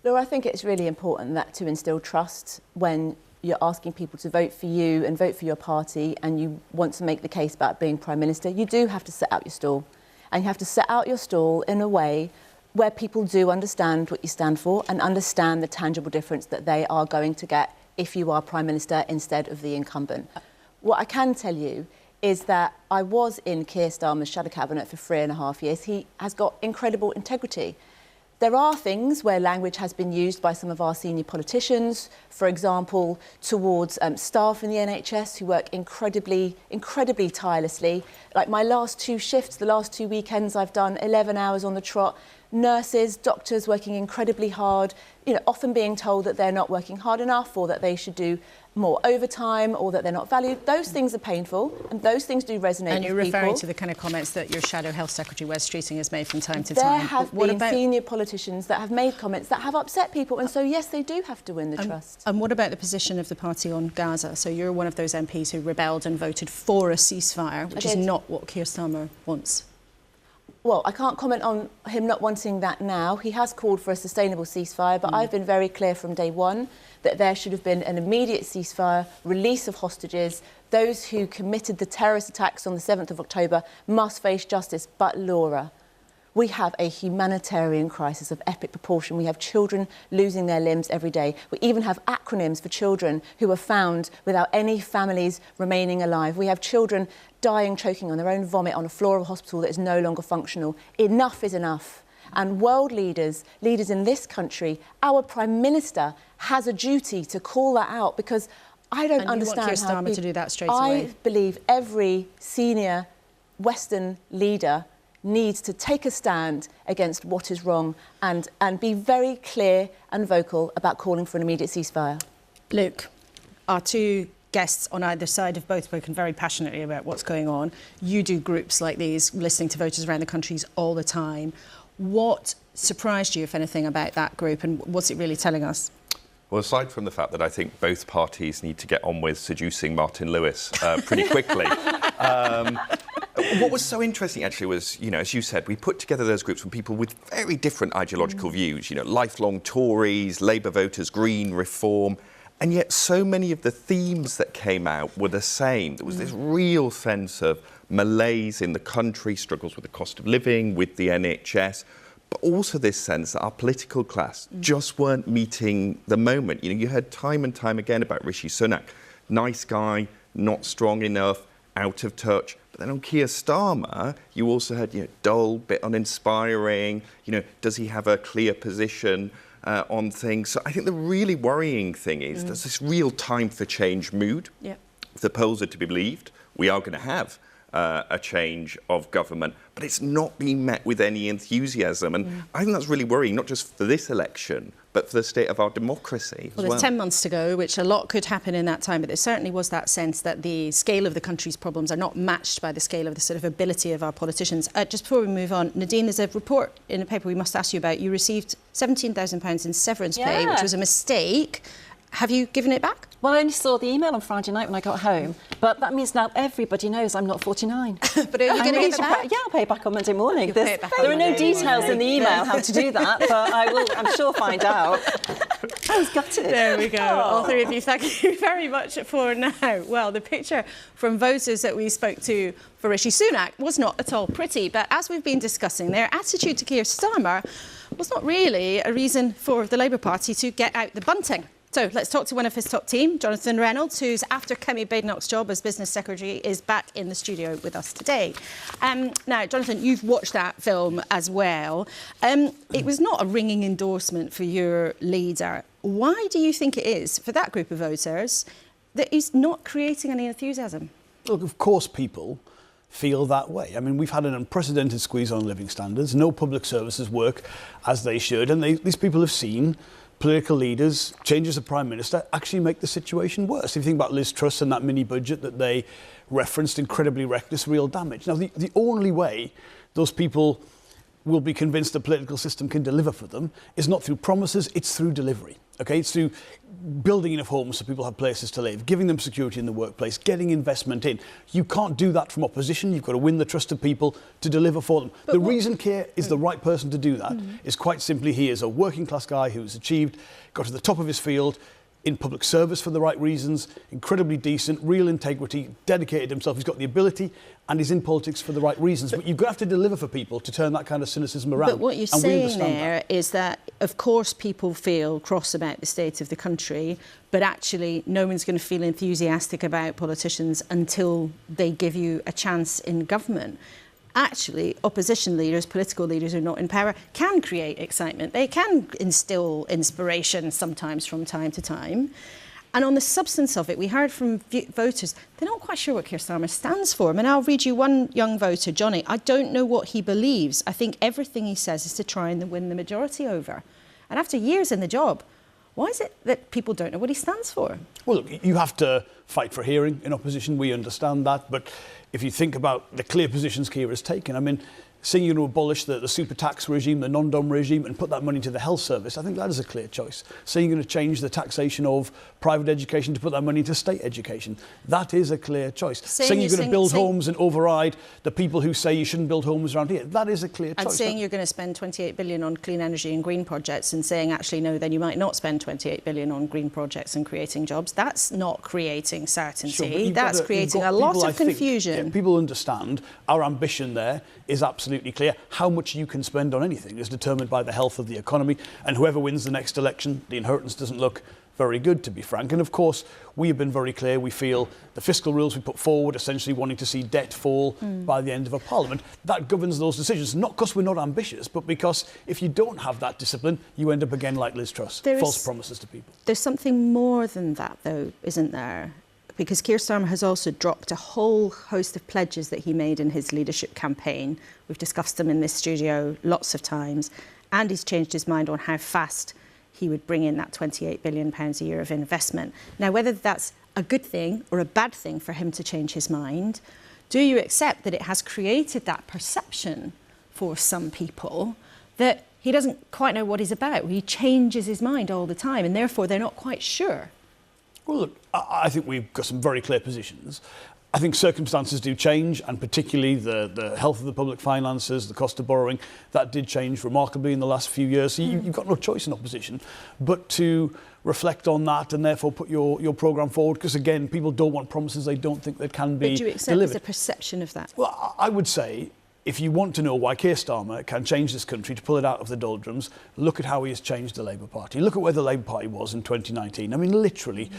Laura, I think it's really important that to instil trust when you're asking people to vote for you and vote for your party and you want to make the case about being Prime Minister, you do have to set out your stall. And you have to set out your stall in a way where people do understand what you stand for and understand the tangible difference that they are going to get if you are Prime Minister instead of the incumbent. What I can tell you is that I was in Keir Starmer's shadow cabinet for 3.5 years. He has got incredible integrity. There are things where language has been used by some of our senior politicians, for example, towards staff in the NHS who work incredibly tirelessly. Like my last 2 shifts, the last 2 weekends, I've done 11 hours on the trot. Nurses, doctors working incredibly hard, often being told that they're not working hard enough or that they should do more overtime or that they're not valued. Those things are painful and those things do resonate with people. And you're referring to the kind of comments that your Shadow Health Secretary, Wes Streeting, has made from time to There time. have been senior politicians that have made comments that have upset people, and so, yes, they do have to win the trust. And what about the position of the party on Gaza? So you're one of those MPs who rebelled and voted for a ceasefire, which is not what Keir Starmer wants. Well, I can't comment on him not wanting that now. He has called for a sustainable ceasefire, but I've been very clear from day one that there should have been an immediate ceasefire, release of hostages. Those who committed the terrorist attacks on the 7th of October must face justice. But, Laura, we have a humanitarian crisis of epic proportion. We have children losing their limbs every day. We even have acronyms for children who are found without any families remaining alive. We have children dying, choking on their own vomit on a floor of a hospital that is no longer functional. Enough is enough. And world leaders, leaders in this country, our Prime Minister has a duty to call that out, because I don't understand Keir Starmer to do that straight away. I believe every senior Western leader needs to take a stand against what is wrong and be very clear and vocal about calling for an immediate ceasefire. Luke, our two guests on either side have both spoken very passionately about what's going on. You do groups like these, listening to voters around the country all the time. What surprised you, if anything, about that group, and what's it really telling us? Well, aside from the fact that I think both parties need to get on with seducing Martin Lewis pretty quickly, what was so interesting, actually, was, as you said, we put together those groups from people with very different ideological views, lifelong Tories, Labour voters, Green, Reform, and yet so many of the themes that came out were the same. There was this real sense of malaise in the country, struggles with the cost of living, with the NHS, but also this sense that our political class just weren't meeting the moment. You heard time and time again about Rishi Sunak, nice guy, not strong enough, out of touch. But then on Keir Starmer, you also had, dull, bit uninspiring. Does he have a clear position on things? So I think the really worrying thing is there's this real time for change mood. Yeah. If the polls are to be believed, we are going to have a change of government, but it's not being met with any enthusiasm. And I think that's really worrying, not just for this election, but for the state of our democracy Well, there's 10 months to go, which a lot could happen in that time, but there certainly was that sense that the scale of the country's problems are not matched by the scale of the sort of ability of our politicians. Just before we move on, Nadine, there's a report in the paper we must ask you about. You received £17,000 in severance pay, which was a mistake. Have you given it back? Well, I only saw the email on Friday night when I got home, but that means now everybody knows I'm not 49. But are you going to get it back? Yeah, I'll pay it back on Monday morning. Pay it back There on are no Monday details in the email how to do that, but I will, I'm sure, find out. I was gutted. There we go. All three of you, thank you very much for now. Well, the picture from voters that we spoke to for Rishi Sunak was not at all pretty, but as we've been discussing, their attitude to Keir Starmer was not really a reason for the Labour Party to get out the bunting. So let's talk to one of his top team, Jonathan Reynolds, who's, after Kemi Badenoch's job as Business Secretary, is back in the studio with us today. Now, Jonathan, you've watched that film as well. It was not a ringing endorsement for your leader. Why do you think it is, for that group of voters, that he's not creating any enthusiasm? Look, of course people feel that way. I mean, we've had an unprecedented squeeze on living standards. No public services work as they should, and these people have seen political leaders, changes of Prime Minister, actually make the situation worse. If you think about Liz Truss and that mini-budget that they referenced, incredibly reckless, real damage. Now, the only way those people will be convinced the political system can deliver for them is not through promises, it's through delivery. Okay, it's through building enough homes so people have places to live, giving them security in the workplace, getting investment in. You can't do that from opposition. You've got to win the trust of people to deliver for them. The reason Keir is the right person to do that is quite simply he is a working class guy who's got to the top of his field, in public service for the right reasons, incredibly decent, real integrity, dedicated himself. He's got the ability and he's in politics for the right reasons. But you've got to have to deliver for people to turn that kind of cynicism around. But what you're saying there is that, of course, people feel cross about the state of the country, but actually no one's going to feel enthusiastic about politicians until they give you a chance in government. Actually, opposition leaders, political leaders who are not in power, can create excitement. They can instill inspiration sometimes from time to time. And on the substance of it, we heard from voters, they're not quite sure what Keir Starmer stands for. I mean, I'll read you one young voter, Johnny. I don't know what he believes. I think everything he says is to try and win the majority over. And after years in the job, why is it that people don't know what he stands for? Well, look, you have to fight for hearing in opposition. We understand that. But if you think about the clear positions Keir has taken, I mean, saying you're going to abolish the super tax regime, the non-dom regime, and put that money to the health service, I think that is a clear choice. Saying you're going to change the taxation of private education to put that money into state education, that is a clear choice. Saying you're going to build homes and override the people who say you shouldn't build homes around here, that is a clear choice. And saying you're going to spend 28 billion on clean energy and green projects and saying, actually, no, then you might not spend 28 billion on green projects and creating jobs, that's not creating certainty. Sure, that's creating a lot of confusion. People understand our ambition there is absolutely clear. How much you can spend on anything is determined by the health of the economy, and whoever wins the next election, the inheritance doesn't look very good, to be frank. And of course, we have been very clear. We feel the fiscal rules we put forward, essentially wanting to see debt fall by the end of a parliament, that governs those decisions, not because we're not ambitious, but because if you don't have that discipline, you end up again like Liz Truss, false promises to people. There's something more than that, though, isn't there? Because Keir Starmer has also dropped a whole host of pledges that he made in his leadership campaign. We've discussed them in this studio lots of times. And he's changed his mind on how fast he would bring in that £28 billion a year of investment. Now, whether that's a good thing or a bad thing for him to change his mind, do you accept that it has created that perception for some people that he doesn't quite know what he's about? He changes his mind all the time, and therefore they're not quite sure. Well, look, I think we've got some very clear positions. I think circumstances do change, and particularly the health of the public finances, the cost of borrowing, that did change remarkably in the last few years. So you've got no choice in opposition but to reflect on that and therefore put your programme forward, because, again, people don't want promises they don't think that can be delivered. But do you accept there's a perception of that? Well, I would say, if you want to know why Keir Starmer can change this country to pull it out of the doldrums, look at how he has changed the Labour Party. Look at where the Labour Party was in 2019. I mean, literally,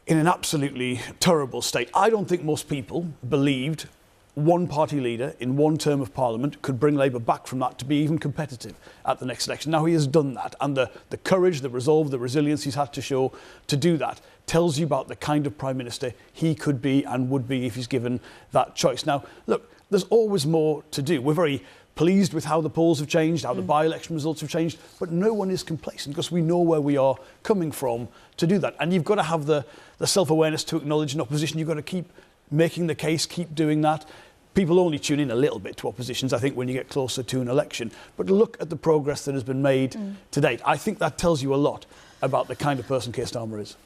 in an absolutely terrible state. I don't think most people believed one party leader in one term of Parliament could bring Labour back from that to be even competitive at the next election. Now he has done that, and the courage, the resolve, the resilience he's had to show to do that tells you about the kind of Prime Minister he could be and would be if he's given that choice. Now, look, there's always more to do. We're very pleased with how the polls have changed, how the by-election results have changed, but no one is complacent because we know where we are coming from to do that. And you've got to have the self-awareness to acknowledge in opposition. You've got to keep making the case, keep doing that. People only tune in a little bit to oppositions, I think, when you get closer to an election. But look at the progress that has been made to date. I think that tells you a lot about the kind of person Keir Starmer is.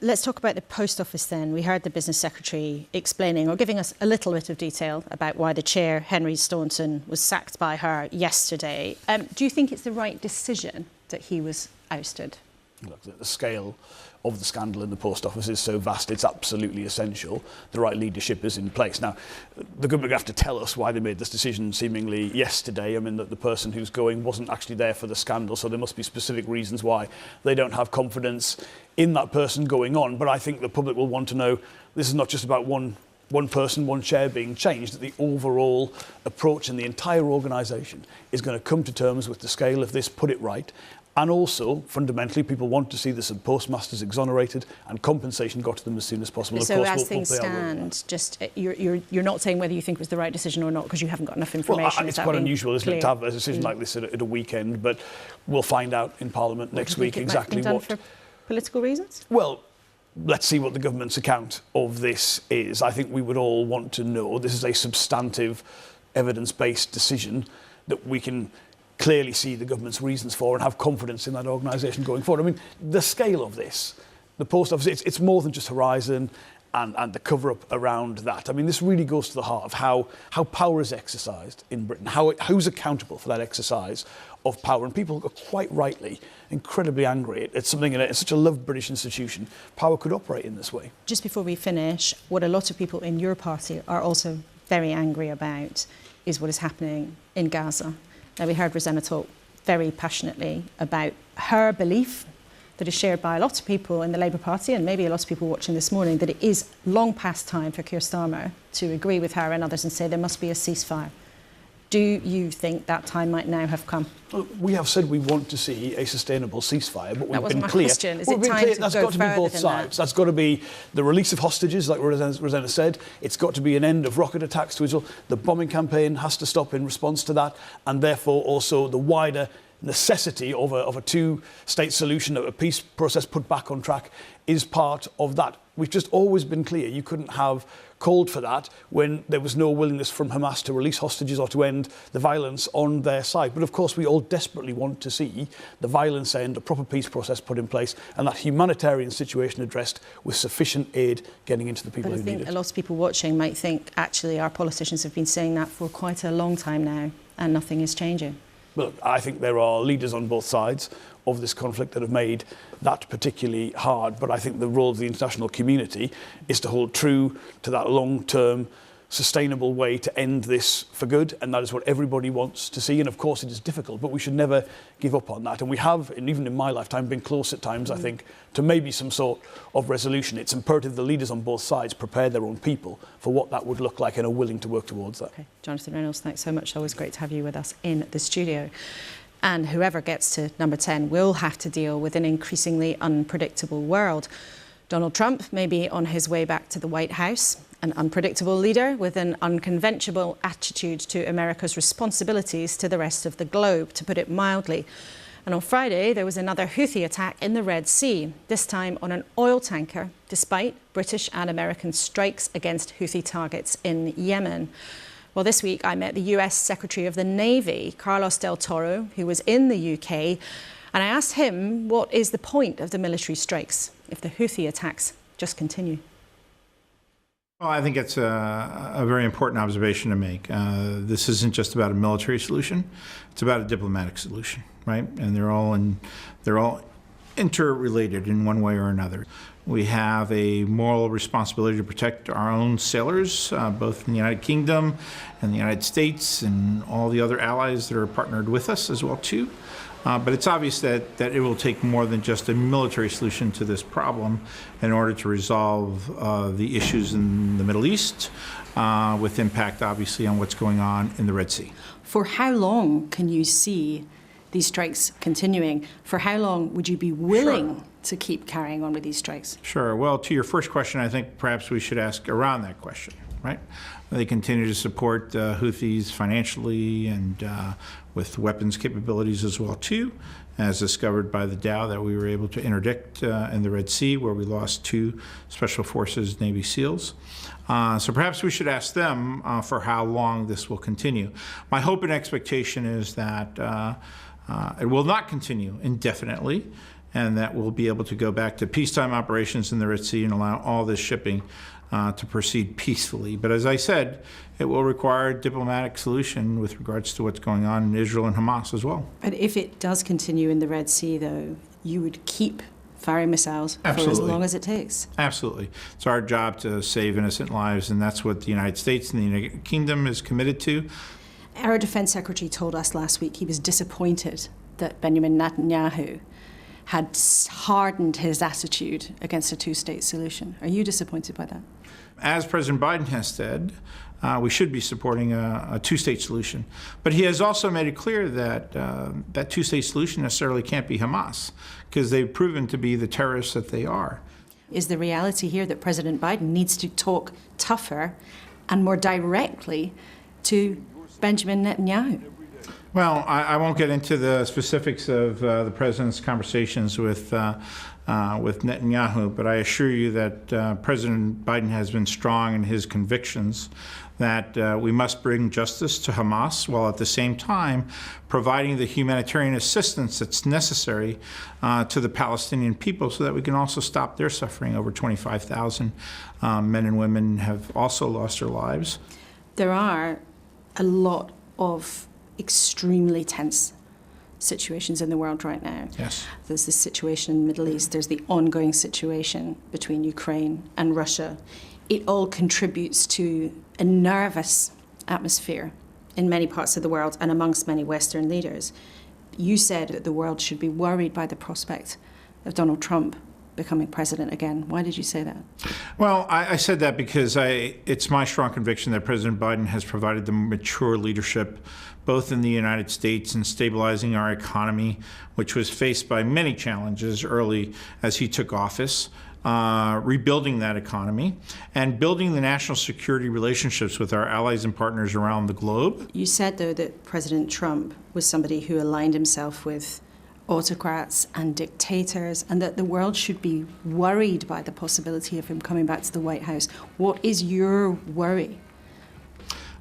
Let's talk about the Post Office then. We heard the Business Secretary explaining or giving us a little bit of detail about why the chair, Henry Staunton, was sacked by her yesterday. Do you think it's the right decision that he was ousted? Look, the scale of the scandal in the Post Office is so vast, it's absolutely essential the right leadership is in place. Now, the government have to tell us why they made this decision seemingly yesterday. I mean, that the person who's going wasn't actually there for the scandal, so there must be specific reasons why they don't have confidence in that person going on. But I think the public will want to know this is not just about one person, one chair being changed, that the overall approach in the entire organisation is going to come to terms with the scale of this, put it right. And also, fundamentally, people want to see the postmasters exonerated and compensation got to them as soon as possible. So, of course, as things stand, just you're not saying whether you think it was the right decision or not because you haven't got enough information. Well, it's quite unusual, isn't it, to have a decision like this at a weekend? But we'll find out in Parliament next week exactly what. For political reasons? Well, let's see what the government's account of this is. I think we would all want to know. This is a substantive, evidence-based decision that we can clearly see the government's reasons for and have confidence in that organisation going forward. I mean, the scale of this, the post office, it's more than just Horizon and the cover-up around that. I mean, this really goes to the heart of how power is exercised in Britain, who's accountable for that exercise of power. And people are quite rightly incredibly angry at something in such a loved British institution. Power could operate in this way. Just before we finish, what a lot of people in your party are also very angry about is what is happening in Gaza. Now, we heard Rosanna talk very passionately about her belief that is shared by a lot of people in the Labour Party and maybe a lot of people watching this morning, that it is long past time for Keir Starmer to agree with her and others and say there must be a ceasefire. Do you think that time might now have come? Well, we have said we want to see a sustainable ceasefire, but we've been clear. Question. Is it time to that's go got to be both sides. That's got to be the release of hostages, like Rosanna said. It's got to be an end of rocket attacks to Israel. The bombing campaign has to stop in response to that, and therefore also the wider necessity of a two-state solution, a peace process put back on track, is part of that. We've just always been clear. You couldn't have called for that when there was no willingness from Hamas to release hostages or to end the violence on their side. But of course, we all desperately want to see the violence end, a proper peace process put in place, and that humanitarian situation addressed with sufficient aid getting into the people who need it. I think a lot of people watching might think, actually, our politicians have been saying that for quite a long time now, and nothing is changing. Well, I think there are leaders on both sides of this conflict that have made that particularly hard. But I think the role of the international community is to hold true to that long-term, sustainable way to end this for good. And that is what everybody wants to see. And of course, it is difficult, but we should never give up on that. And we have, and even in my lifetime, been close at times, I think, to maybe some sort of resolution. It's imperative the leaders on both sides prepare their own people for what that would look like and are willing to work towards that. Okay. Jonathan Reynolds, thanks so much. Always great to have you with us in the studio. And whoever gets to number 10 will have to deal with an increasingly unpredictable world. Donald Trump may be on his way back to the White House, an unpredictable leader with an unconventional attitude to America's responsibilities to the rest of the globe, to put it mildly. And on Friday, there was another Houthi attack in the Red Sea, this time on an oil tanker, despite British and American strikes against Houthi targets in Yemen. Well, this week I met the US Secretary of the Navy, Carlos del Toro, who was in the UK, and I asked him what is the point of the military strikes if the Houthi attacks just continue. Well, I think it's a very important observation to make. This isn't just about a military solution; it's about a diplomatic solution, right? And they're all interrelated in one way or another. We have a moral responsibility to protect our own sailors, both in the United Kingdom and the United States and all the other allies that are partnered with us as well too. But it's obvious that it will take more than just a military solution to this problem in order to resolve the issues in the Middle East, with impact obviously on what's going on in the Red Sea. For how long can you see these strikes continuing? For how long would you be willing to keep carrying on with these strikes? Sure. Well, to your first question, I think perhaps we should ask around that question, right? They continue to support Houthis financially and with weapons capabilities as well too, as discovered by the Dow that we were able to interdict in the Red Sea, where we lost 2 Special Forces Navy SEALs. So perhaps we should ask them for how long this will continue. My hope and expectation is that it will not continue indefinitely, and that we'll be able to go back to peacetime operations in the Red Sea and allow all this shipping to proceed peacefully. But as I said, it will require a diplomatic solution with regards to what's going on in Israel and Hamas as well. But if it does continue in the Red Sea, though, you would keep firing missiles Absolutely. for as long as it takes. Absolutely. It's our job to save innocent lives, and that's what the United States and the United Kingdom is committed to. Our Defense Secretary told us last week he was disappointed that Benjamin Netanyahu had hardened his attitude against a two-state solution. Are you disappointed by that? As President Biden has said, we should be supporting a two-state solution. But he has also made it clear that that two-state solution necessarily can't be Hamas, because they've proven to be the terrorists that they are. Is the reality here that President Biden needs to talk tougher and more directly to Benjamin Netanyahu? Well, I won't get into the specifics of the president's conversations with Netanyahu, but I assure you that President Biden has been strong in his convictions that we must bring justice to Hamas while at the same time providing the humanitarian assistance that's necessary to the Palestinian people so that we can also stop their suffering. Over 25,000 men and women have also lost their lives. There are a lot of extremely tense situations in the world right now. Yes. There's this situation in the Middle East, there's the ongoing situation between Ukraine and Russia. It all contributes to a nervous atmosphere in many parts of the world and amongst many Western leaders. You said that the world should be worried by the prospect of Donald Trump becoming president again. Why did you say that? Well, I said that because it's my strong conviction that President Biden has provided the mature leadership both in the United States in stabilizing our economy, which was faced by many challenges early as he took office, rebuilding that economy, and building the national security relationships with our allies and partners around the globe. You said, though, that President Trump was somebody who aligned himself with autocrats and dictators, and that the world should be worried by the possibility of him coming back to the White House. What is your worry?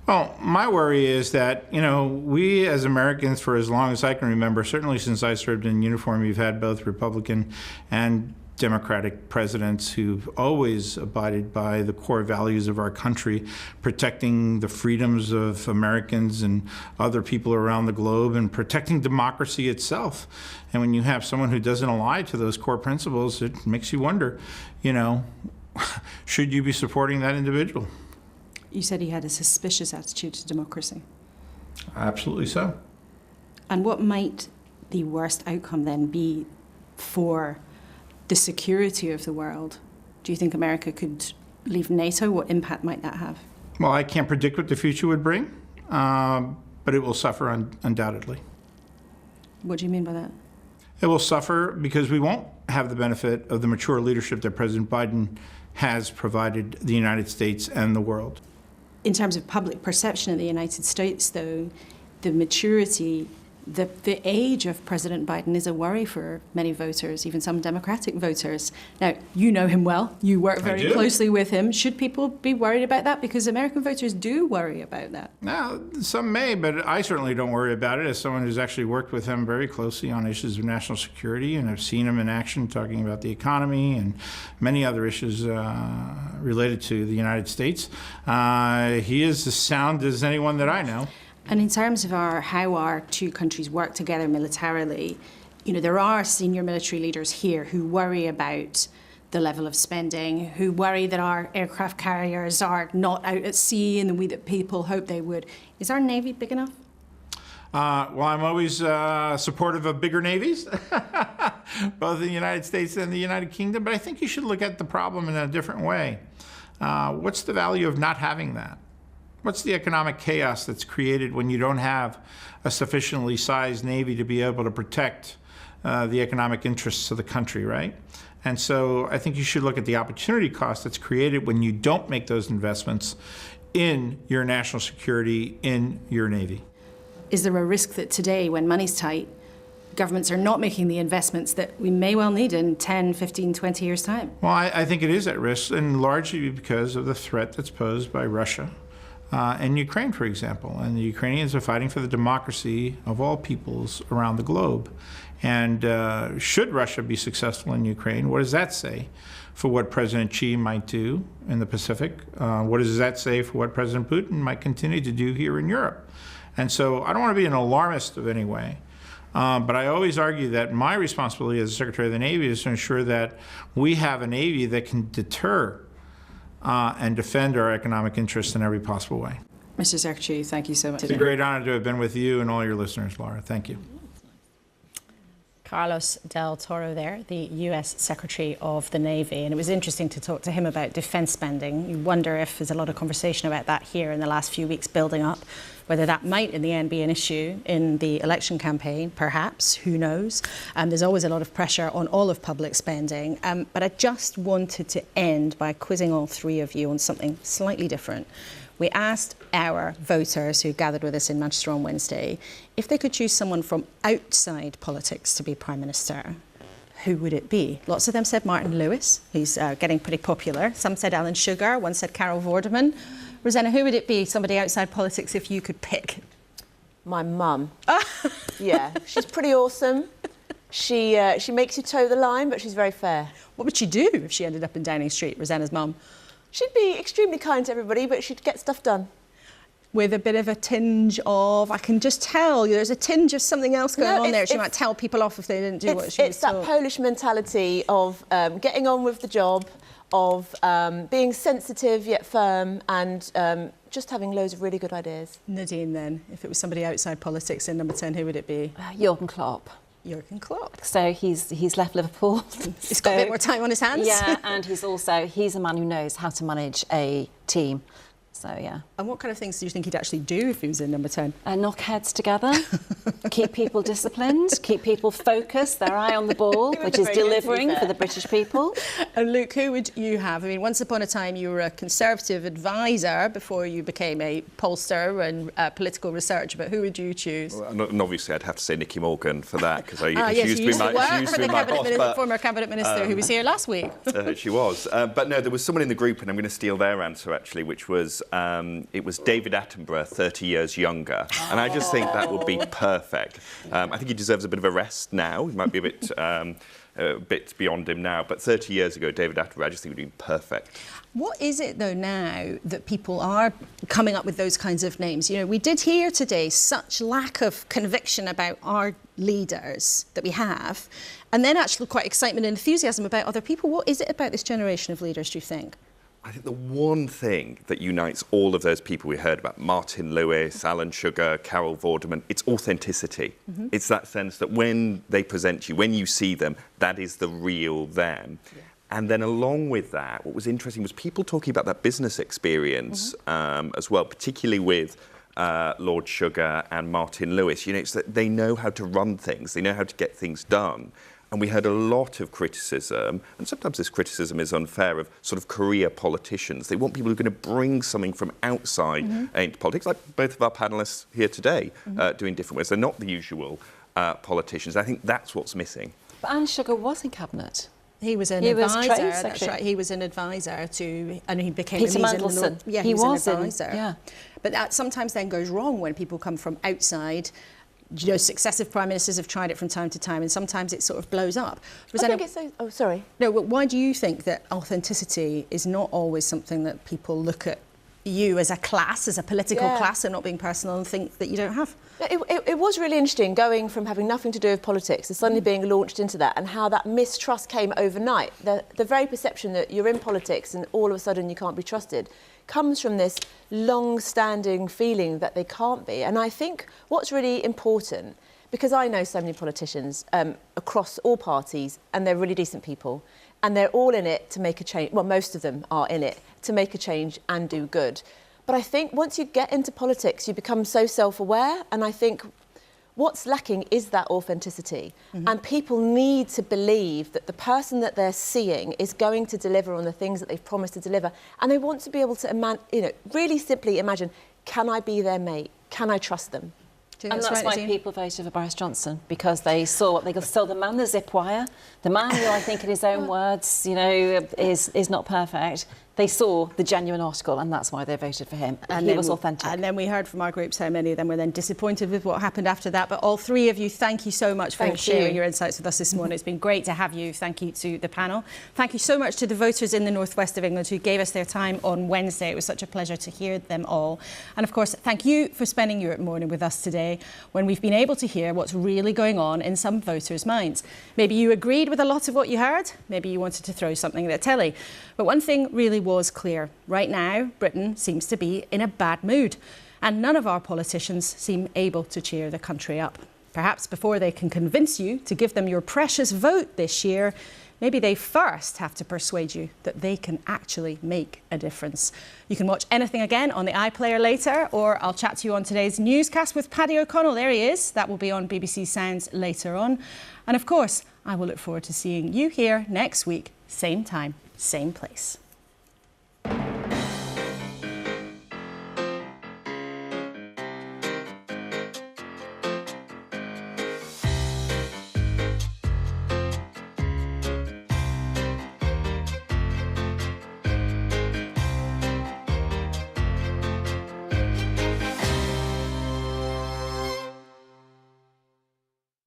Well, my worry is that, we as Americans, for as long as I can remember, certainly since I served in uniform, we've had both Republican and Democratic presidents who've always abided by the core values of our country, protecting the freedoms of Americans and other people around the globe and protecting democracy itself. And when you have someone who doesn't ally to those core principles, it makes you wonder, should you be supporting that individual? You said he had a suspicious attitude to democracy. Absolutely so. And what might the worst outcome then be for the security of the world? Do you think America could leave NATO? What impact might that have? Well, I can't predict what the future would bring, but it will suffer undoubtedly. What do you mean by that? It will suffer because we won't have the benefit of the mature leadership that President Biden has provided the United States and the world. In terms of public perception in the United States, though, the maturity, the age of President Biden is a worry for many voters, even some Democratic voters. Now, you know him well. You work very closely with him. Should people be worried about that? Because American voters do worry about that. Now, some may, but I certainly don't worry about it as someone who's actually worked with him very closely on issues of national security, and I've seen him in action talking about the economy and many other issues related to the United States. He is as sound as anyone that I know. And in terms of how our two countries work together militarily, there are senior military leaders here who worry about the level of spending, who worry that our aircraft carriers are not out at sea in the way that people hope they would. Is our Navy big enough? Well, I'm always supportive of bigger navies, both in the United States and the United Kingdom, but I think you should look at the problem in a different way. What's the value of not having that? What's the economic chaos that's created when you don't have a sufficiently sized Navy to be able to protect the economic interests of the country, right? And so I think you should look at the opportunity cost that's created when you don't make those investments in your national security, in your Navy. Is there a risk that today, when money's tight, governments are not making the investments that we may well need in 10, 15, 20 years' time? Well, I think it is at risk, and largely because of the threat that's posed by Russia. In Ukraine, for example. And the Ukrainians are fighting for the democracy of all peoples around the globe. And should Russia be successful in Ukraine, what does that say for what President Xi might do in the Pacific? What does that say for what President Putin might continue to do here in Europe? And so I don't want to be an alarmist of any way. But I always argue that my responsibility as Secretary of the Navy is to ensure that we have a Navy that can deter and defend our economic interests in every possible way. Mr. Secretary, thank you so much. It's a great honor to have been with you and all your listeners, Laura. Thank you. Carlos del Toro there, the US Secretary of the Navy. And it was interesting to talk to him about defence spending. You wonder if there's a lot of conversation about that here in the last few weeks building up, Whether that might in the end be an issue in the election campaign, perhaps, who knows. There's always a lot of pressure on all of public spending. But I just wanted to end by quizzing all three of you on something slightly different. We asked our voters who gathered with us in Manchester on Wednesday if they could choose someone from outside politics to be Prime Minister. Who would it be? Lots of them said Martin Lewis. He's getting pretty popular. Some said Alan Sugar. One said Carol Vorderman. Rosanna, who would it be, somebody outside politics, if you could pick? My mum. Yeah, she's pretty awesome. She makes you toe the line, but she's very fair. What would she do if she ended up in Downing Street, Rosanna's mum? She'd be extremely kind to everybody, but she'd get stuff done. With a bit of a tinge of, I can just tell, there's a tinge of something else going on there. She might tell people off if they didn't do what she was told. It's that Polish mentality of getting on with the job, of being sensitive yet firm, and just having loads of really good ideas. Nadine, then, if it was somebody outside politics in number 10, who would it be? Jürgen Klopp. Jürgen Klopp. So he's left Liverpool. He's got a bit more time on his hands. Yeah, and he's a man who knows how to manage a team. So, yeah. And what kind of things do you think he'd actually do if he was in number 10? Knock heads together, keep people disciplined, keep people focused, their eye on the ball, which is delivering for the British people. And Luke, who would you have? I mean, once upon a time you were a Conservative advisor before you became a pollster and political researcher, but who would you choose? Well, and obviously I'd have to say Nicky Morgan for that, because she used to be my former Cabinet Minister who was here last week. She was. But no, there was someone in the group, and I'm going to steal their answer, actually, which was it was David Attenborough, 30 years younger. And I just think that would be perfect. I think he deserves a bit of a rest now. He might be a bit beyond him now. But 30 years ago, David Attenborough, I just think would be perfect. What is it, though, now that people are coming up with those kinds of names? You know, we did hear today such lack of conviction about our leaders that we have, and then actually quite excitement and enthusiasm about other people. What is it about this generation of leaders, do you think? I think the one thing that unites all of those people we heard about, Martin Lewis, Alan Sugar, Carol Vorderman, it's authenticity. Mm-hmm. It's that sense that when they present you, when you see them, that is the real them. Yeah. And then along with that, what was interesting was people talking about that business experience as well, particularly with Lord Sugar and Martin Lewis. You know, it's that they know how to run things, they know how to get things done. And we heard a lot of criticism, and sometimes this criticism is unfair, of sort of career politicians. They want people who are going to bring something from outside into politics, like both of our panellists here today, doing different ways. They're not the usual politicians. I think that's what's missing. But Alan Sugar was in Cabinet. He was an advisor. That's right. He was an advisor to, and he became Peter Mandelson. Yeah, he was an advisor. Yeah, but that sometimes then goes wrong when people come from outside. You know, successive prime ministers have tried it from time to time, and sometimes it sort of blows up. Rosanna, I think it's so. Oh, sorry. No, but why do you think that authenticity is not always something that people look at you as a class, as a political class, and not being personal, and think that you don't have? It was really interesting going from having nothing to do with politics to suddenly being launched into that, and how that mistrust came overnight. The very perception that you're in politics and all of a sudden you can't be trusted comes from this long-standing feeling that they can't be. And I think what's really important, because I know so many politicians across all parties, and they're really decent people, and they're all in it to make a change. Well, most of them are in it to make a change and do good. But I think once you get into politics, you become so self-aware, and I think what's lacking is that authenticity. And people need to believe that the person that they're seeing is going to deliver on the things that they've promised to deliver. And they want to be able to, really simply imagine, can I be their mate? Can I trust them? And that's why people voted for Boris Johnson, because they saw the man, the zip wire, the man who, I think in his own words, is not perfect. They saw the genuine article, and that's why they voted for him. And he was authentic. And then we heard from our groups how many of them were then disappointed with what happened after that. But all three of you, thank you so much for sharing your insights with us this morning. It's been great to have you. Thank you to the panel. Thank you so much to the voters in the northwest of England who gave us their time on Wednesday. It was such a pleasure to hear them all. And of course, thank you for spending your morning with us today, when we've been able to hear what's really going on in some voters' minds. Maybe you agreed with a lot of what you heard. Maybe you wanted to throw something at the telly. But one thing really was clear. Right now, Britain seems to be in a bad mood, and none of our politicians seem able to cheer the country up. Perhaps before they can convince you to give them your precious vote this year, maybe they first have to persuade you that they can actually make a difference. You can watch anything again on the iPlayer later, or I'll chat to you on today's newscast with Paddy O'Connell. There he is. That will be on BBC Sounds later on. And of course, I will look forward to seeing you here next week, same time, same place.